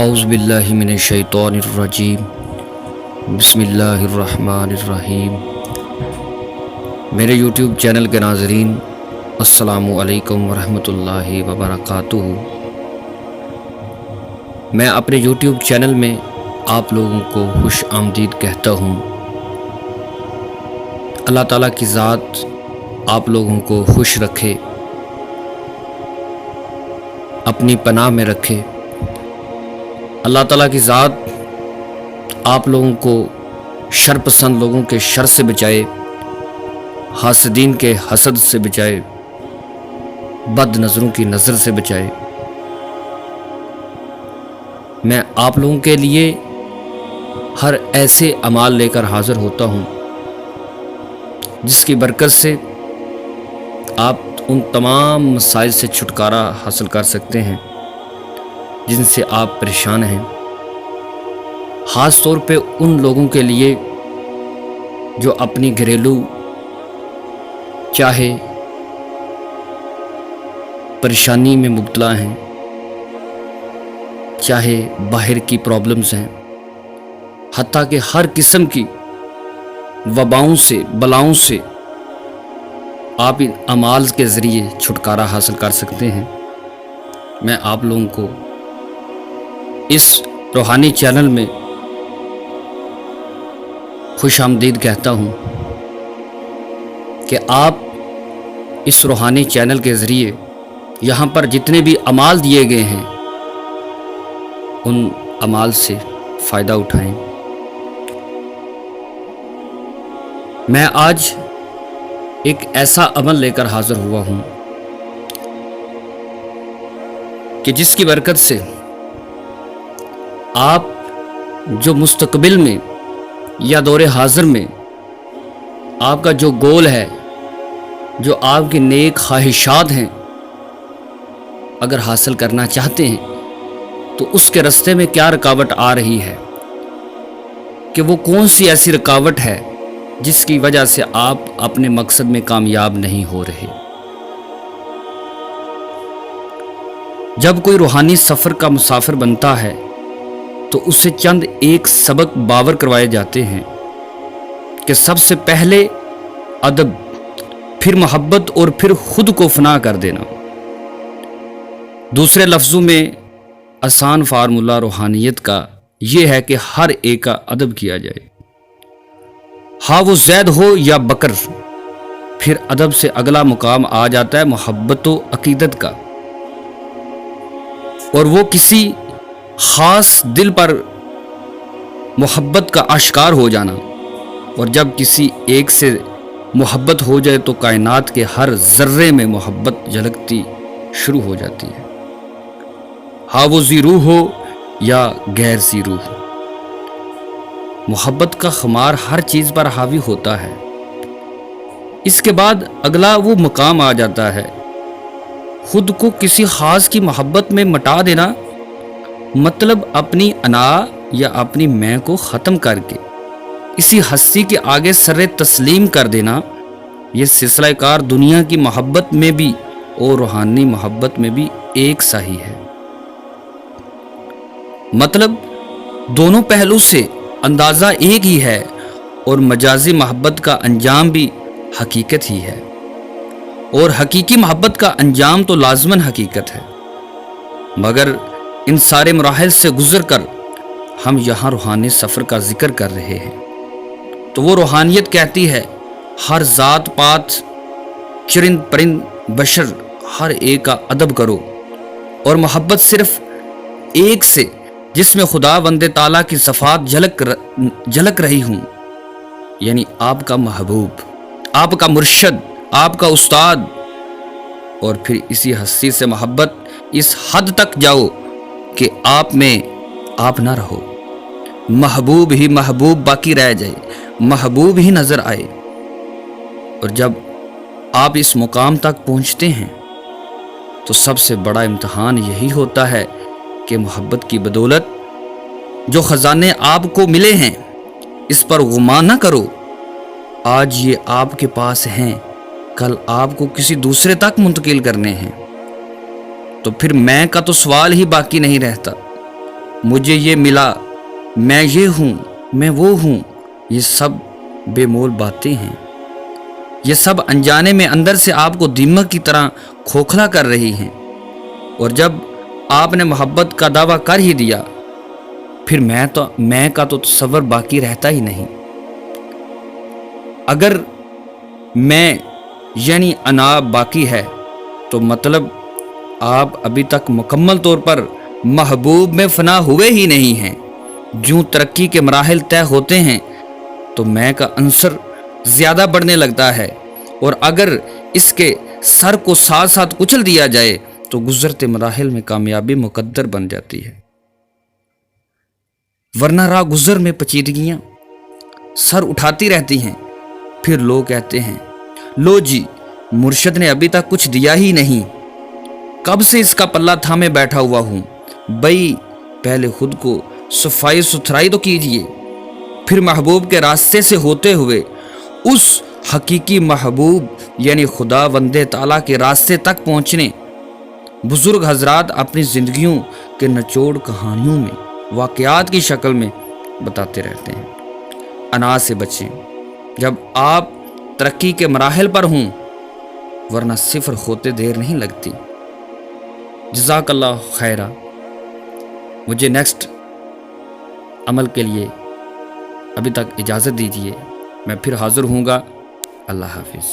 اعوذ باللہ من الشیطان الرجیم بسم اللہ الرحمن الرحیم۔ میرے یوٹیوب چینل کے ناظرین، السلام علیکم ورحمۃ اللہ وبرکاتہ۔ میں اپنے یوٹیوب چینل میں آپ لوگوں کو خوش آمدید کہتا ہوں۔ اللہ تعالیٰ کی ذات آپ لوگوں کو خوش رکھے، اپنی پناہ میں رکھے۔ اللہ تعالیٰ کی ذات آپ لوگوں کو شر پسند لوگوں کے شر سے بچائے، حاسدین کے حسد سے بچائے، بد نظروں کی نظر سے بچائے۔ میں آپ لوگوں کے لیے ہر ایسے اعمال لے کر حاضر ہوتا ہوں جس کی برکت سے آپ ان تمام مسائل سے چھٹکارا حاصل کر سکتے ہیں جن سے آپ پریشان ہیں۔ خاص طور پہ ان لوگوں کے لیے جو اپنی گھریلو چاہے پریشانی میں مبتلا ہیں، چاہے باہر کی پرابلمز ہیں، حتیٰ کہ ہر قسم کی وباؤں سے، بلاؤں سے آپ ان اعمال کے ذریعے چھٹکارا حاصل کر سکتے ہیں۔ میں آپ لوگوں کو اس روحانی چینل میں خوش آمدید کہتا ہوں کہ آپ اس روحانی چینل کے ذریعے یہاں پر جتنے بھی اعمال دیے گئے ہیں ان اعمال سے فائدہ اٹھائیں۔ میں آج ایک ایسا عمل لے کر حاضر ہوا ہوں کہ جس کی برکت سے آپ جو مستقبل میں یا دور حاضر میں آپ کا جو گول ہے، جو آپ کی نیک خواہشات ہیں، اگر حاصل کرنا چاہتے ہیں تو اس کے راستے میں کیا رکاوٹ آ رہی ہے، کہ وہ کون سی ایسی رکاوٹ ہے جس کی وجہ سے آپ اپنے مقصد میں کامیاب نہیں ہو رہے۔ جب کوئی روحانی سفر کا مسافر بنتا ہے تو اسے چند ایک سبق باور کروائے جاتے ہیں کہ سب سے پہلے ادب، پھر محبت اور پھر خود کو فنا کر دینا۔ دوسرے لفظوں میں آسان فارمولہ روحانیت کا یہ ہے کہ ہر ایک کا ادب کیا جائے، ہاں وہ زید ہو یا بکر۔ پھر ادب سے اگلا مقام آ جاتا ہے محبت و عقیدت کا، اور وہ کسی خاص دل پر محبت کا آشکار ہو جانا۔ اور جب کسی ایک سے محبت ہو جائے تو کائنات کے ہر ذرے میں محبت جھلکتی شروع ہو جاتی ہے، ہاں وہ ذی روح ہو یا غیر ذی روح۔ محبت کا خمار ہر چیز پر حاوی ہوتا ہے۔ اس کے بعد اگلا وہ مقام آ جاتا ہے خود کو کسی خاص کی محبت میں مٹا دینا، مطلب اپنی انا یا اپنی میں کو ختم کر کے اسی ہستی کے آگے سر تسلیم کر دینا۔ یہ سلسلہ کار دنیا کی محبت میں بھی اور روحانی محبت میں بھی ایک سا ہی ہے، مطلب دونوں پہلو سے اندازہ ایک ہی ہے، اور مجازی محبت کا انجام بھی حقیقت ہی ہے، اور حقیقی محبت کا انجام تو لازماً حقیقت ہے۔ مگر ان سارے مراحل سے گزر کر ہم یہاں روحانی سفر کا ذکر کر رہے ہیں، تو وہ روحانیت کہتی ہے ہر ذات پات، چرند پرند بشر، ہر ایک کا ادب کرو، اور محبت صرف ایک سے جس میں خدا بند تعالیٰ کی صفات جھلک رہی ہوں، یعنی آپ کا محبوب، آپ کا مرشد، آپ کا استاد۔ اور پھر اسی ہستی سے محبت اس حد تک جاؤ کہ آپ میں آپ نہ رہو، محبوب ہی محبوب باقی رہ جائے، محبوب ہی نظر آئے۔ اور جب آپ اس مقام تک پہنچتے ہیں تو سب سے بڑا امتحان یہی ہوتا ہے کہ محبت کی بدولت جو خزانے آپ کو ملے ہیں اس پر گمان نہ کرو۔ آج یہ آپ کے پاس ہیں، کل آپ کو کسی دوسرے تک منتقل کرنے ہیں، تو پھر میں کا تو سوال ہی باقی نہیں رہتا۔ مجھے یہ ملا، میں یہ ہوں، میں وہ ہوں، یہ سب بے مول باتیں ہیں۔ یہ سب انجانے میں اندر سے آپ کو دیمک کی طرح کھوکھلا کر رہی ہیں، اور جب آپ نے محبت کا دعویٰ کر ہی دیا، پھر میں کا تو تصور باقی رہتا ہی نہیں۔ اگر میں یعنی انا باقی ہے تو مطلب آپ ابھی تک مکمل طور پر محبوب میں فنا ہوئے ہی نہیں ہیں۔ جوں ترقی کے مراحل طے ہوتے ہیں تو میں کا عنصر زیادہ بڑھنے لگتا ہے، اور اگر اس کے سر کو ساتھ ساتھ کچل دیا جائے تو گزرتے مراحل میں کامیابی مقدر بن جاتی ہے۔ ورنہ راہ گزر میں پیچیدگیاں سر اٹھاتی رہتی ہیں، پھر لوگ کہتے ہیں لو جی مرشد نے ابھی تک کچھ دیا ہی نہیں، کب سے اس کا پلہ تھامے بیٹھا ہوا ہوں۔ بھئی پہلے خود کو صفائی ستھرائی تو کیجئے، پھر محبوب کے راستے سے ہوتے ہوئے اس حقیقی محبوب یعنی خدا وند تعالیٰ کے راستے تک پہنچنے۔ بزرگ حضرات اپنی زندگیوں کے نچوڑ کہانیوں میں واقعات کی شکل میں بتاتے رہتے ہیں۔ انا سے بچیں جب آپ ترقی کے مراحل پر ہوں، ورنہ صفر ہوتے دیر نہیں لگتی۔ جزاک اللہ خیرہ۔ مجھے نیکسٹ عمل کے لیے ابھی تک اجازت دیجیے، میں پھر حاضر ہوں گا۔ اللہ حافظ۔